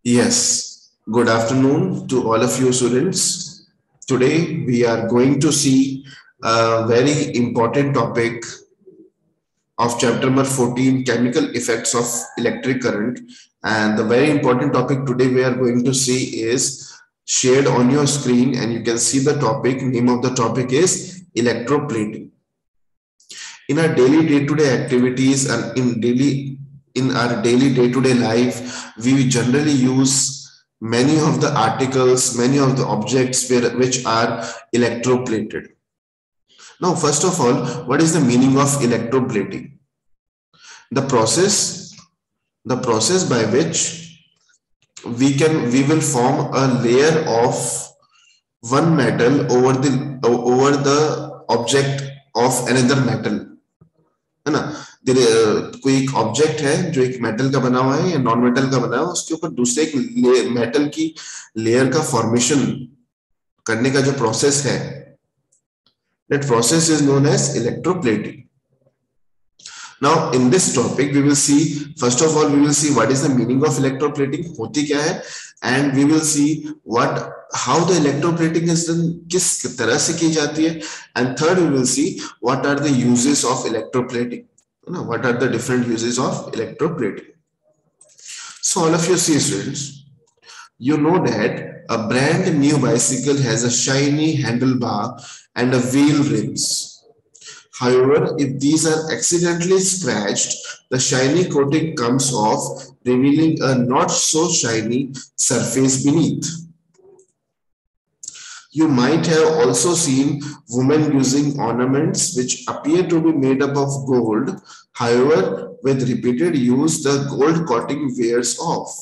Yes, good afternoon to all of you students. Today we are going to see a very important topic of chapter number 14, chemical effects of electric current. And the very important topic today we are going to see is shared on your screen, and you can see the topic. Name of the topic is electroplating. In our daily day-to-day activities and in our daily day-to-day life, we generally use many of the articles, many of the objects which are electroplated. Now, first of all, what is the meaning of electroplating? The process, the process by which we will form a layer of one metal over the object of another metal, है ना। कोई एक object है जो एक metal का बना हुआ है या नॉन मेटल का बना हुआ है, उसके ऊपर दूसरे एक मेटल की लेयर का फॉर्मेशन करने का जो प्रोसेस है, that process is known as electroplating. Now in this topic we will see, first of all we will see what is the meaning of electroplating, होती क्या है, and we will see what how the electroplating is done, किस तरह से की जाती है, and third we will see what are the uses of electroplating. What are the different uses of electroplating? So all of you see students, you know that a brand new bicycle has a shiny handlebar and a wheel rims. However, if these are accidentally scratched, the shiny coating comes off, revealing a not so shiny surface beneath. You might have also seen women using ornaments which appear to be made up of gold. However, with repeated use, the gold coating wears off,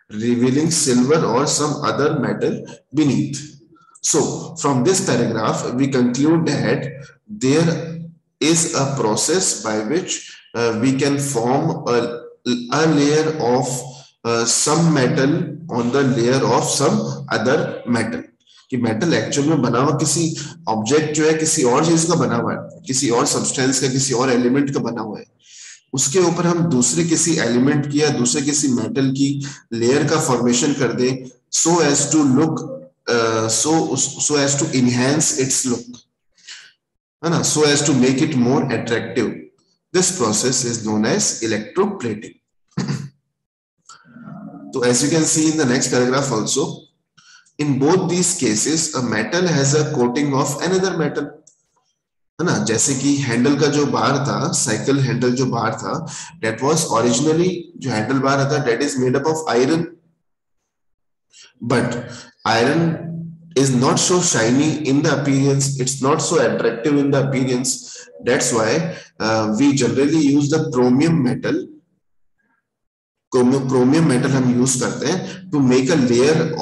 revealing silver or some other metal beneath. So, from this paragraph, we conclude that there is a process by which we can form a layer of some metal on the layer of some other metal. कि metal actual में बना हुआ किसी object जो है किसी और चीज का बना हुआ है, किसी और सब्सटेंस का, किसी और एलिमेंट का बना हुआ है, उसके ऊपर हम दूसरे किसी एलिमेंट की या दूसरे किसी मेटल की लेयर का फॉर्मेशन कर दें, so as to look so as to enhance its look, है ना, so as to make it more attractive. This process is known as electroplating. So as you can see in the next paragraph also, in both these cases a metal has a coating of another metal, है ना। जैसे कि handle का जो बार था, cycle handle जो बार था, that was originally जो हैंडल बार था that is made up of iron, but iron is not so shiny in the appearance, it's not so attractive in the appearance. That's why we generally use the chromium metal. Chromium metal हम use करते हैं to make a layer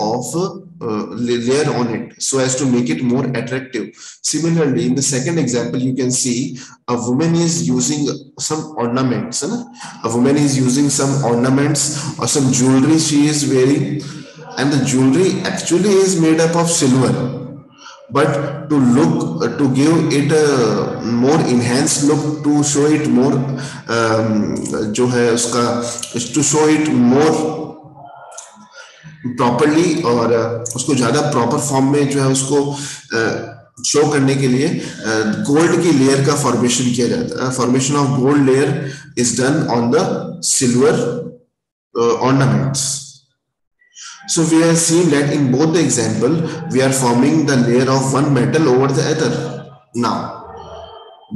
on it so as to make it more attractive. Similarly, in the second example, you can see a woman is using some ornaments. A woman is using some ornaments or some jewelry she is wearing, and the jewelry actually is made up of silver, but to give it a more enhanced look, to show it more जो है उसका to show it more properly और उसको ज्यादा proper form में जो है उसको शो करने के लिए गोल्ड की लेयर का फॉर्मेशन किया जाता है. Formation of gold layer is done on the silver ornaments. So we have seen that in both the example, we are forming the layer of one metal over the other. Now,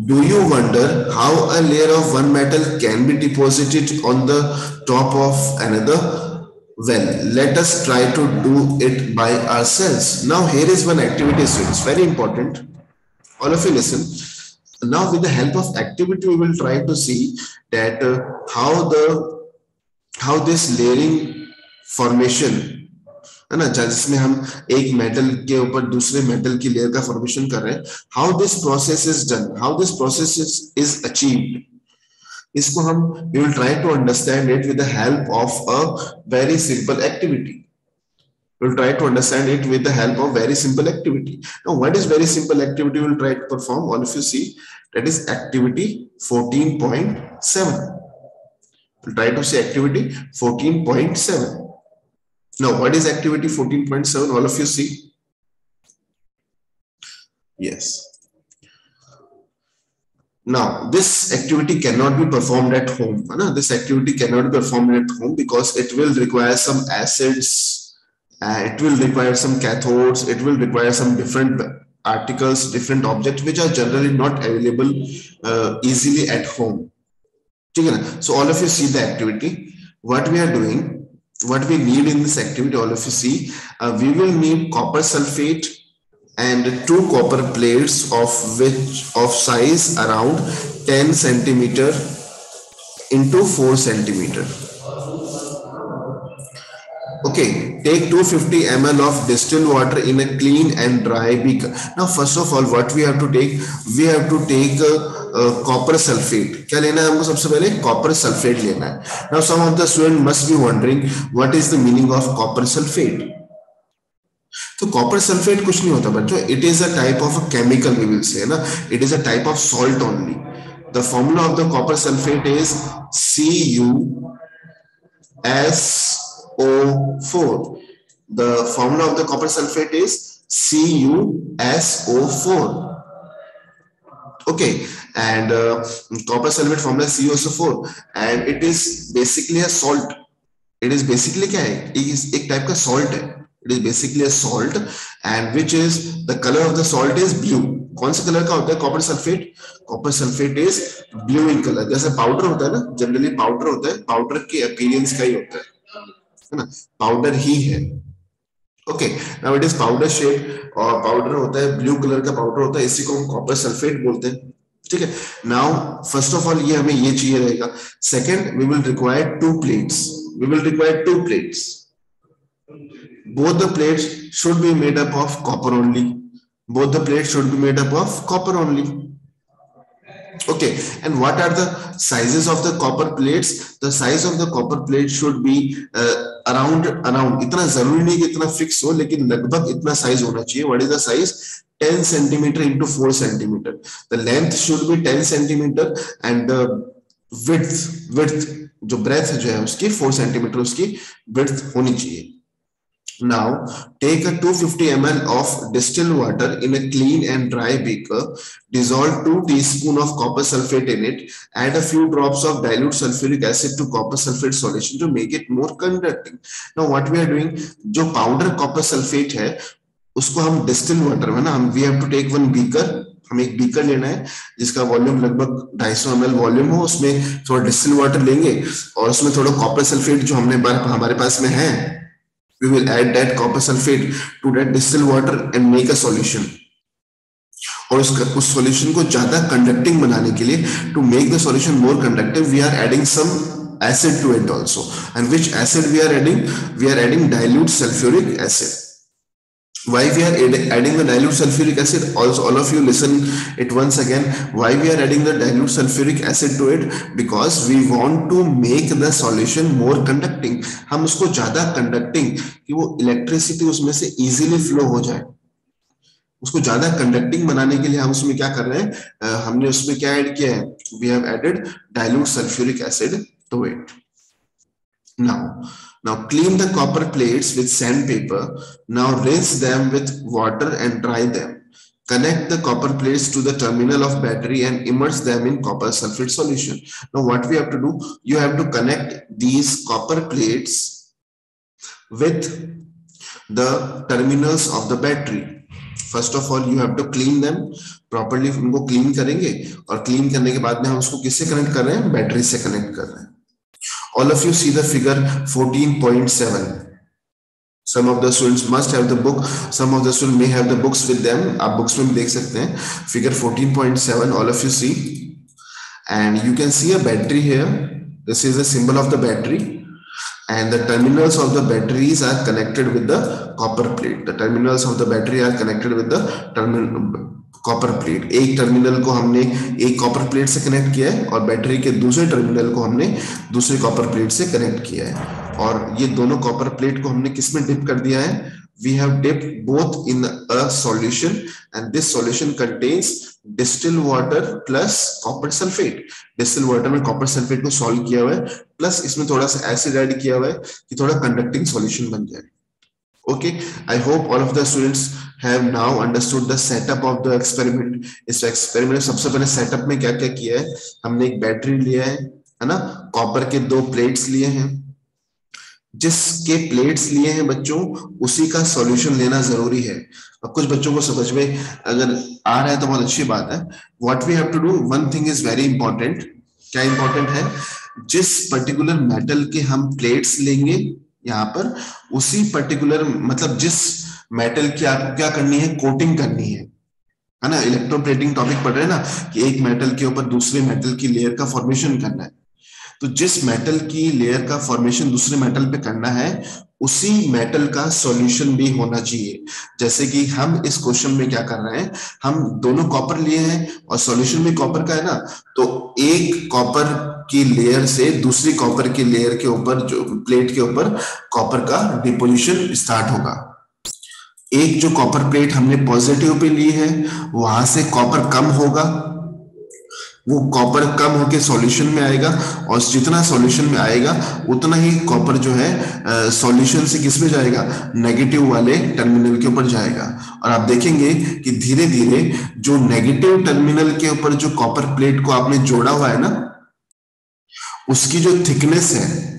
do you wonder how a layer of one metal can be deposited on the top of another? Well, let us try to do it by ourselves. Now, here is one activity, students, very important. All of you listen. Now, with the help of activity, we will try to see that how this layering formation, है ना, जिसमें हम एक metal के ऊपर दूसरे metal की layer का फॉर्मेशन कर रहे हैं, how this process is done, how this process is achieved. इसको हम we will try to understand it with the help of a very simple activity. We will try to understand it with the help of very simple activity. Now, what is very simple activity we will try to perform? All of you see, that is activity 14.7. We'll try to say activity 14.7. Now, what is activity 14.7? All of you see? Yes. Now, this activity cannot be performed at home. This activity cannot be performed at home because it will require some acids, it will require some cathodes, it will require some different articles, different objects which are generally not available easily at home. So all of you see the activity. What we are doing, what we need in this activity, all of you see, we will need copper sulfate and two copper plates of size around 10 centimeter into 4 centimeter. Okay, take 250 ml of distilled water in a clean and dry beaker. Now, first of all, what we have to take? We have to take copper sulfate. क्या लेना है हमको सबसे पहले? Copper sulfate लेना है. Now, some of the students must be wondering what is the meaning of copper sulfate. तो copper sulphate कुछ नहीं होता बच्चों, it is a type of a chemical, we will say ना, it is a type of salt only. The formula of the copper sulphate is CuSO4. The formula of the copper sulfate is CuSO4. Okay, and copper sulfate formula is CuSO4, and it is basically a salt. It is basically क्या है? एक type का salt है. It is basically a salt, and which is the color of the salt is blue. कौन से colour का होता है copper sulphate? Copper sulphate is blue in colour. जैसे पाउडर होता है ना, जनरली पाउडर होता है, पाउडर के अपीयरेंस का ही होता है ना, पाउडर ही है. Okay, now it is powder shape और पाउडर होता है, ब्लू कलर का पाउडर होता है, इसी को हम कॉपर सल्फेट बोलते हैं. ठीक है. नाउ फर्स्ट ऑफ ऑल ये हमें ये चाहिए रहेगा. Second, we will require two plates. We will require two plates. Both the plates should be made up of copper only. Both the plates should be made up of copper only. Okay, and what are the sizes of the copper plates? The size of the copper plate should be around इतना जरूरी नहीं कि इतना fix हो, लेकिन लगभग इतना size होना चाहिए. What is the size? 10 centimeter into 4 centimeter. The length should be 10 centimeter and the width जो breadth जो है उसकी 4 centimeter उसकी width होनी चाहिए. Now, take a 250 ml of distilled water in a clean and dry beaker. Dissolve 2 teaspoons of copper sulfate in it. Add a few drops of dilute sulfuric acid to copper sulfate solution to make it more conducting. Now, what we are doing? जो powder copper sulfate है, उसको हम distilled water में ना, हम we have to take one beaker. हमें एक beaker लेना है जिसका वॉल्यूम लगभग 250 ml वॉल्यूम हो. उसमें थोड़ा डिस्टिल वाटर लेंगे और उसमें थोड़ा कॉपर सल्फेट जो हमारे पास में है, we will add that copper sulfate to that distilled water and make a solution. और उस solution को ज्यादा conducting बनाने के लिए, to make the solution more conductive, we are adding some acid to it also. And which acid we are adding? We are adding dilute sulfuric acid. Why we are adding the dilute sulfuric acid? Also, all of you listen it once again. Why we are adding the dilute sulfuric acid to it? Because we want to make the solution more conducting. हम उसको ज्यादा conducting कि वो electricity उसमें से easily flow हो जाए. उसको ज्यादा conducting बनाने के लिए हम उसमें क्या कर रहे हैं? हमने उसमें क्या ऐड किया है? We have added dilute sulfuric acid to it. Now clean the copper plates with sandpaper. Now rinse them with water and dry them. Connect the copper plates to the terminal of battery and immerse them in copper sulfate solution. Now what we have to do? You have to connect these copper plates with the terminals of the battery. First of all, you have to clean them properly. उनको clean करेंगे और clean करने के बाद में हम उसको किससे connect कर रहे हैं? Battery से connect कर रहे हैं. All of you see the figure 14.7. Some of the students must have the book. Some of the students may have the books with them. आप books में देख सकते हैं. Figure 14.7. All of you see, and you can see a battery here. This is the symbol of the battery, and the terminals of the batteries are connected with the copper plate. The terminals of the battery are connected with the copper plate. एक terminal को हमने एक copper plate से connect किया है और battery के दूसरे टर्मिनल को हमने दूसरे कॉपर प्लेट से कनेक्ट किया है. और ये दोनों कॉपर प्लेट को हमने किस में डिप कर दिया है? We have dipped both in a solution, and this solution contains distilled water plus copper sulfate. Distilled water में copper sulfate को सॉल्व किया हुआ है, प्लस इसमें थोड़ा सा एसिड ऐड किया हुआ है कि थोड़ा कंडक्टिंग सॉल्यूशन बन जाए. Okay, I hope all of the students have now understood the setup of the experiment. इस experiment में सबसे पहले setup में क्या क्या किया है, हमने एक बैटरी लिया है ना, कॉपर के 2 प्लेट्स लिए हैं, जिसके प्लेट्स लिए हैं बच्चों उसी का सॉल्यूशन लेना जरूरी है। अब कुछ बच्चों को समझ में अगर आ रहा है तो बहुत अच्छी बात है। What we have to do, one thing is very important. क्या इंपॉर्टेंट है, जिस पर्टिकुलर मेटल के हम प्लेट्स लेंगे यहाँ पर, उसी पर्टिकुलर मतलब जिस मेटल की आपको क्या करनी है, कोटिंग करनी है ना। इलेक्ट्रोप्लेटिंग टॉपिक पढ़ रहे हैं ना, कि एक मेटल के ऊपर दूसरे मेटल की लेयर का फॉर्मेशन करना है। तो जिस मेटल की लेयर का फॉर्मेशन दूसरे मेटल पे करना है, उसी मेटल का सॉल्यूशन भी होना चाहिए। जैसे कि हम इस क्वेश्चन में क्या कर रहे हैं, हम दोनों कॉपर लिए हैं और सॉल्यूशन भी कॉपर का है ना, तो एक कॉपर की लेयर से दूसरी कॉपर की लेयर के ऊपर, जो प्लेट के ऊपर कॉपर का डिपोजिशन स्टार्ट होगा। एक जो कॉपर प्लेट हमने पॉजिटिव पे ली है, वहां से कॉपर कम होगा, वो कॉपर कम होके सॉल्यूशन में आएगा, और जितना सॉल्यूशन में आएगा उतना ही कॉपर जो है सॉल्यूशन से किस में जाएगा, नेगेटिव वाले टर्मिनल के ऊपर जाएगा। और आप देखेंगे कि धीरे धीरे जो नेगेटिव टर्मिनल के ऊपर जो कॉपर प्लेट को आपने जोड़ा हुआ है ना, उसकी जो थिकनेस है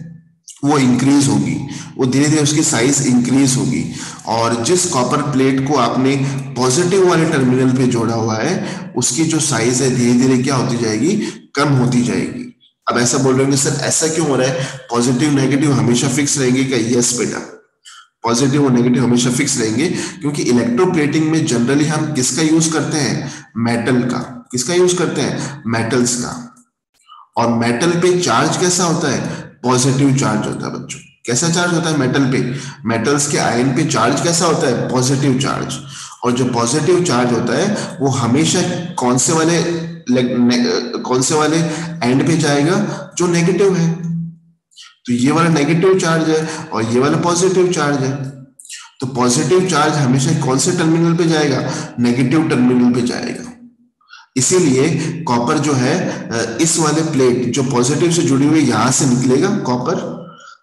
वो इंक्रीज होगी, वो धीरे धीरे उसकी साइज इंक्रीज होगी। और जिस कॉपर प्लेट को आपने पॉजिटिव वाले टर्मिनल पे जोड़ा हुआ है, उसकी जो साइज है धीरे धीरे क्या होती जाएगी, कम होती जाएगी। अब ऐसा बोल रहे होंगे सर ऐसा क्यों हो रहा है, पॉजिटिव नेगेटिव हमेशा फिक्स रहेंगे क्या? यस बेटा, पॉजिटिव और नेगेटिव हमेशा फिक्स रहेंगे, क्योंकि इलेक्ट्रोप्लेटिंग में जनरली हम किसका यूज करते हैं, मेटल का। किसका यूज करते हैं, मेटल्स का। और मेटल पे चार्ज कैसा होता है, पॉजिटिव चार्ज होता है बच्चों। कैसा चार्ज होता है मेटल पे, मेटल्स के आयन पे चार्ज कैसा होता है, पॉजिटिव चार्ज। और जो पॉजिटिव चार्ज होता है वो हमेशा कौन से वाले कौन से वाले एंड पे जाएगा, जो नेगेटिव है। तो ये वाला नेगेटिव चार्ज है और ये वाला पॉजिटिव चार्ज है। तो पॉजिटिव चार्ज हमेशा कौन से टर्मिनल पे जाएगा, नेगेटिव टर्मिनल पे जाएगा। इसीलिए कॉपर जो है इस वाले प्लेट जो पॉजिटिव से जुड़ी हुई यहां से निकलेगा, कॉपर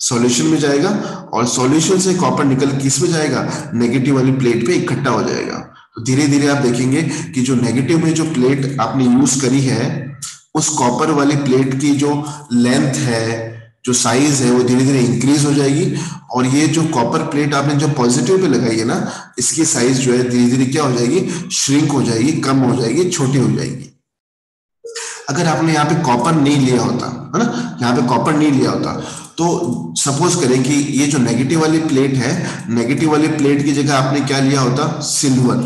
सॉल्यूशन में जाएगा, और सॉल्यूशन से कॉपर निकल किस में जाएगा, नेगेटिव वाली प्लेट पे इकट्ठा हो जाएगा। तो धीरे धीरे आप देखेंगे कि जो नेगेटिव में जो प्लेट आपने यूज करी है, उस कॉपर वाली प्लेट की जो लेंथ है, जो साइज है, वो धीरे धीरे इंक्रीज हो जाएगी। और ये जो कॉपर प्लेट आपने जो पॉजिटिव पे लगाई है ना, इसकी साइज जो है धीरे धीरे क्या हो जाएगी, श्रिंक हो जाएगी, कम हो जाएगी, छोटी हो जाएगी। अगर आपने यहाँ पे कॉपर नहीं लिया होता है ना, यहाँ पे कॉपर नहीं लिया होता, तो सपोज करें कि ये जो नेगेटिव वाली प्लेट है, नेगेटिव वाली प्लेट की जगह आपने क्या लिया होता, सिल्वर।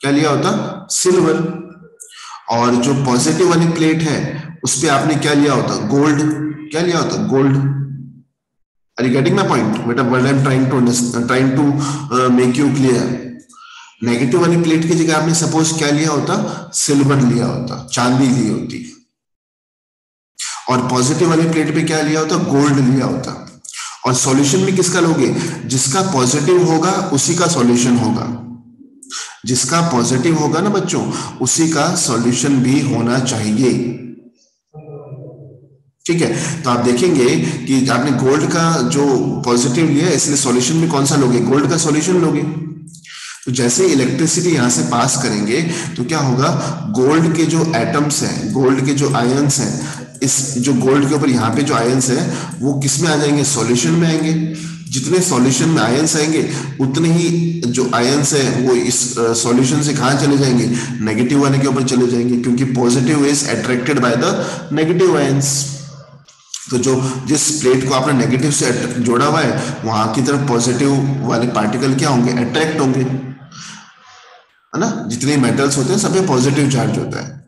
क्या लिया होता, सिल्वर। और जो पॉजिटिव वाली प्लेट है उस पे आपने क्या लिया होता, गोल्ड। क्या लिया होता, gold. Are you getting my point बेटा, what I am trying to make you clear. Negative वाली प्लेट की जगह आपने सपोज क्या लिया होता, सिल्वर लिया होता, चांदी ली होती। और पॉजिटिव वाली प्लेट पे क्या लिया होता, गोल्ड लिया होता। और सॉल्यूशन में किसका लोगे, जिसका पॉजिटिव होगा उसी का सॉल्यूशन होगा। जिसका पॉजिटिव होगा ना बच्चों, उसी का सॉल्यूशन भी होना चाहिए। ठीक है, तो आप देखेंगे कि आपने गोल्ड का जो पॉजिटिव लिया, इसलिए सॉल्यूशन में कौन सा लोगे, गोल्ड का सॉल्यूशन लोगे। तो जैसे इलेक्ट्रिसिटी यहां से पास करेंगे तो क्या होगा, गोल्ड के जो एटम्स हैं, गोल्ड के जो आयंस हैं, इस जो गोल्ड के ऊपर यहाँ पे जो आयंस हैं, वो किस में आ जाएंगे, सॉल्यूशन में आएंगे। जितने सॉल्यूशन में आयंस आएंगे, उतने ही जो आयंस है वो इस सॉल्यूशन से कहां चले जाएंगे, नेगेटिव वाले के ऊपर चले जाएंगे, क्योंकि positive is attracted by the negative ions. तो जो जिस प्लेट को आपने नेगेटिव से जोड़ा हुआ है, वहां की तरफ पॉजिटिव वाले पार्टिकल क्या होंगे, अट्रैक्ट होंगे, है ना। जितने मेटल्स होते हैं सब में पॉजिटिव चार्ज होता है।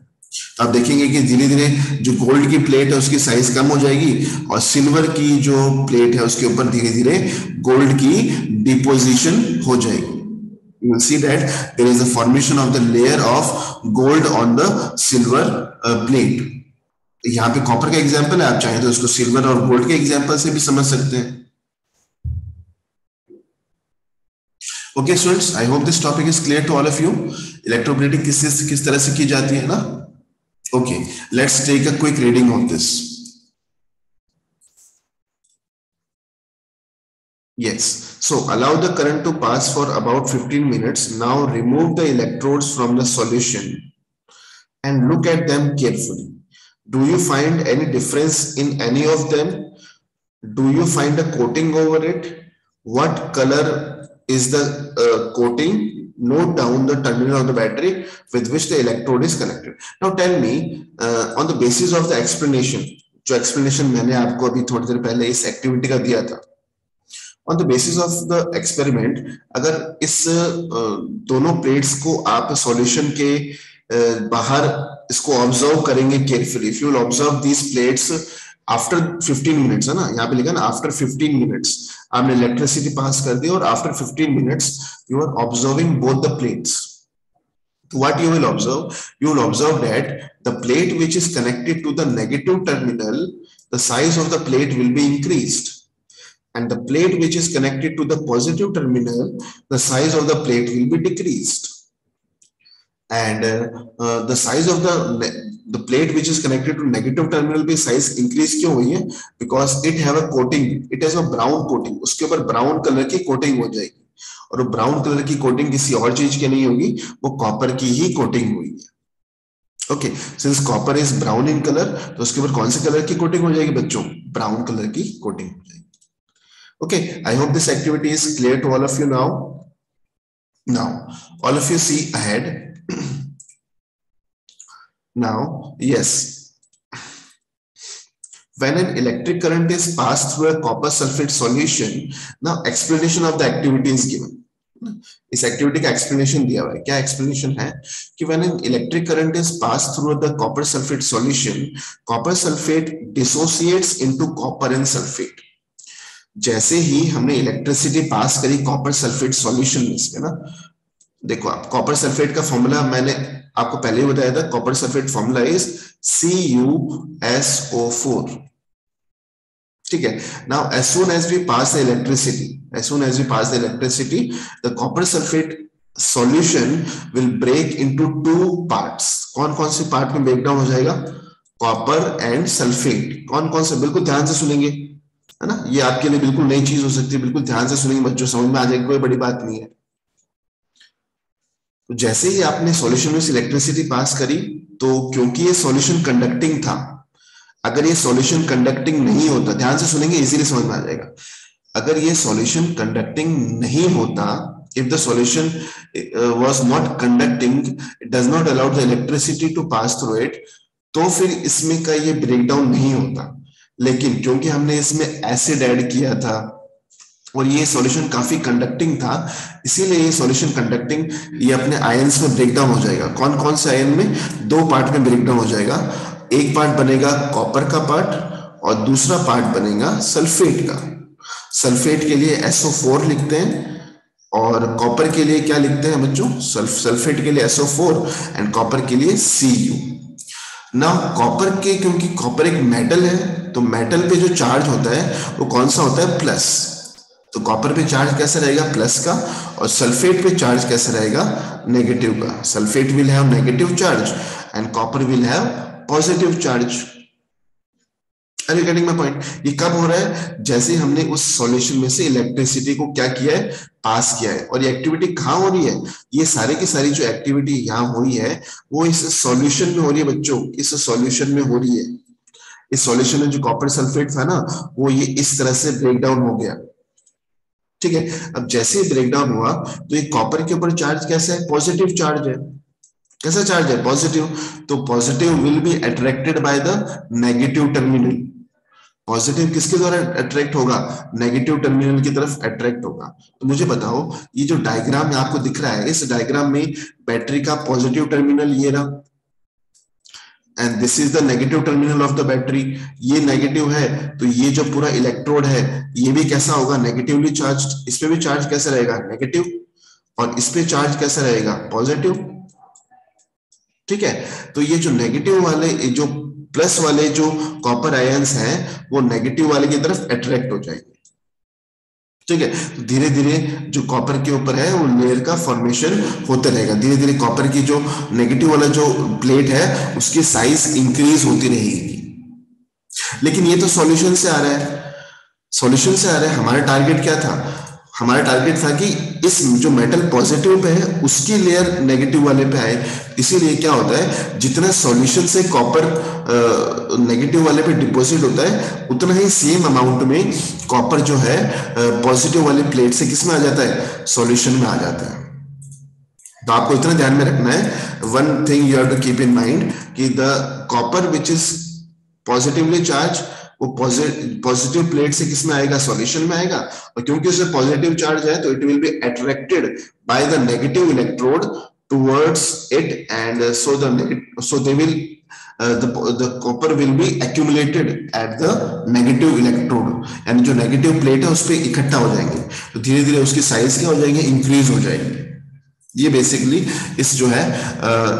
तो आप देखेंगे कि धीरे धीरे जो गोल्ड की प्लेट है उसकी साइज कम हो जाएगी, और सिल्वर की जो प्लेट है उसके ऊपर धीरे धीरे गोल्ड की डिपोजिशन हो जाएगी। You will see that there is a formation of the layer of gold on the silver plate. यहाँ पे कॉपर का एग्जांपल है, आप चाहें तो उसको सिल्वर और गोल्ड के एग्जांपल से भी समझ सकते हैं। Okay students, I hope this topic is clear to all of you. Electroplating किस तरह से की जाती है ना। Okay, let's take a quick reading of this. Yes. So allow the current to pass for about 15 minutes. Now remove the electrodes from the solution and look at them carefully. Do you find any difference in any of them? Do you find a coating over it? What color is the coating? Note down the terminal of the battery with which the electrode is connected. Now tell me, on the basis of the explanation, जो explanation मैंने आपको अभी थोड़ी देर पहले इस activity का दिया था, on the basis of the experiment, अगर इस दोनों प्लेट्स को आप सॉल्यूशन के बाहर इसको ऑब्जर्व करेंगे carefully, if you will observe these plates after 15 minutes, है ना, यहाँ पे लिखा ना आफ्टर 15 मिनट्स आपने इलेक्ट्रिसिटी पास कर दी और after 15 minutes you are observing both the plates. What you will observe? You will observe that the plate which is connected to the negative terminal, the size of the plate will be increased. And the plate which is connected to the positive terminal, the size of the plate will be decreased. And the size of the plate which is connected to negative terminal भी size increase क्यों हुई है? Because it have a coating, it has a brown coating. उसके ऊपर brown color की coating हो जाएगी और वो brown color की coating किसी और चीज की नहीं होगी, वो copper की ही coating हुई है. Okay, since copper is brown in color, तो उसके ऊपर कौन से color की coating हो जाएगी बच्चों? Brown color की coating हो जाएगी. Okay, I hope this activity is clear to all of you now. Now, all of you see ahead. Now, yes. When an electric current is passed through a copper sulfate solution, now explanation of the activity is given. इस activity का explanation दिया हुआ है. क्या explanation है कि when an electric current is passed through the copper sulfate solution, copper sulfate dissociates into copper and sulfate. जैसे ही हमने इलेक्ट्रिसिटी पास करी कॉपर सल्फेट सॉल्यूशन में से, ना, देखो आप कॉपर सल्फेट का फॉर्मूला मैंने आपको पहले ही बताया था. Copper sulphate formula is CuSO4. ठीक है. Now as soon as we pass the electricity, the copper sulfate solution will break into two parts. कौन कौन से पार्ट में ब्रेक डाउन हो जाएगा? Copper and sulphate. कौन कौन से? बिल्कुल ध्यान से सुनेंगे, है ना. ये आपके लिए बिल्कुल नई चीज हो सकती है, बिल्कुल ध्यान से सुनेंगे बच्चों, समझ में आ जाएगी, कोई बड़ी बात नहीं है. तो जैसे ही आपने सॉल्यूशन में इलेक्ट्रिसिटी पास करी, तो क्योंकि ये सॉल्यूशन कंडक्टिंग था, अगर ये सॉल्यूशन कंडक्टिंग नहीं होता, ध्यान से सुनेंगे इजीली समझ में आ जाएगा, अगर ये सॉल्यूशन कंडक्टिंग नहीं होता, if the solution was not conducting, it does not allow the electricity to pass through it, तो फिर इसमें का ये ब्रेकडाउन नहीं होता. लेकिन क्योंकि हमने इसमें एसिड ऐड किया था और ये सॉल्यूशन काफी कंडक्टिंग था, इसीलिए ये सॉल्यूशन कंडक्टिंग, ये अपने आयंस में ब्रेकडाउन हो जाएगा. कौन कौन से आयन में? दो पार्ट में ब्रेकडाउन हो जाएगा. एक पार्ट बनेगा कॉपर का पार्ट और दूसरा पार्ट बनेगा सल्फेट का. सल्फेट के लिए SO4 लिखते हैं और कॉपर के लिए क्या लिखते हैं बच्चों? सल्फेट के लिए SO4 एंड कॉपर के लिए Cu. ना कॉपर के, क्योंकि कॉपर एक मेटल है, तो मेटल पे जो चार्ज होता है वो कौन सा होता है? प्लस. तो कॉपर पे चार्ज कैसा रहेगा? प्लस का. और सल्फेट पे चार्ज कैसा रहेगा? नेगेटिव का. Sulphate will have negative charge and copper will have positive charge. Are you getting my point? ये कब हो रहा है? जैसे हमने उस सॉल्यूशन में से इलेक्ट्रिसिटी को क्या किया है? पास किया है. और ये एक्टिविटी कहाँ हो रही है? ये सारे की सारी जो एक्टिविटी यहाँ हुई है वो इस सॉल्यूशन में हो रही है बच्चों, इस सॉल्यूशन में हो रही है. इस सॉल्यूशन में जो कॉपर सल्फेट था ना, वो ये इस तरह से ब्रेकडाउन हो गया. ठीक है. अब जैसे ही ब्रेकडाउन हुआ तो ये कॉपर के ऊपर चार्ज कैसा है? पॉजिटिव चार्ज है. कैसा चार्ज है? पॉजिटिव. तो positive will be attracted by the negative terminal. Positive किसके द्वारा अट्रैक्ट होगा? नेगेटिव टर्मिनल की तरफ अट्रैक्ट होगा. तो मुझे बताओ, ये जो डायग्राम आपको दिख रहा है, इस डायग्राम में बैटरी का पॉजिटिव टर्मिनल ये रहा and this is the negative terminal of the battery. ये नेगेटिव है, तो ये जो पूरा इलेक्ट्रोड है ये भी कैसा होगा? Negatively charge. इस पे भी चार्ज कैसा रहेगा? नेगेटिव. और इस पे चार्ज कैसा रहेगा? पॉजिटिव. ठीक है. तो ये जो नेगेटिव वाले, जो प्लस वाले जो कॉपर आयंस हैं, वो नेगेटिव वाले की तरफ अट्रैक्ट हो जाएंगे. ठीक है. तो धीरे धीरे जो कॉपर के ऊपर है वो लेयर का फॉर्मेशन होता रहेगा. धीरे धीरे कॉपर की जो नेगेटिव वाला जो प्लेट है उसकी साइज इंक्रीज होती रहेगी. लेकिन ये तो सॉल्यूशन से आ रहा है. सॉल्यूशन से आ रहा है। हमारा टारगेट क्या था? हमारा टारगेट था कि इस जो मेटल पॉजिटिव पे है उसकी लेयर नेगेटिव वाले पे आए। इसीलिए क्या होता है, जितना सॉल्यूशन से कॉपर नेगेटिव वाले पे डिपॉजिट होता है उतना ही सेम अमाउंट में कॉपर जो है पॉजिटिव वाले प्लेट से किस में आ जाता है, सॉल्यूशन में आ जाता है। तो आपको इतना ध्यान में रखना है, one thing you have to keep in mind कि the copper which is positively charge, वो पॉजिटिव प्लेट से किस में आएगा, सॉल्यूशन में आएगा। और क्योंकि उसे पॉजिटिव चार्ज है तो it will be attracted by the negative electrode towards it, and so they will the copper will be accumulated at the negative electrode, यानी जो नेगेटिव प्लेट है उस पर इकट्ठा हो जाएंगे, तो धीरे धीरे उसकी साइज क्या हो जाएंगे, इंक्रीज हो जाएंगे। ये बेसिकली इस जो है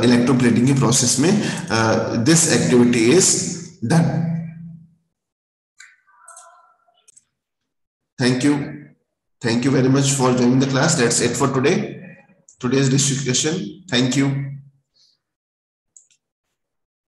इलेक्ट्रोप्लेटिंग की प्रोसेस में this activity is done. Thank you very much for joining the class. That's it for today's discussion. Thank you.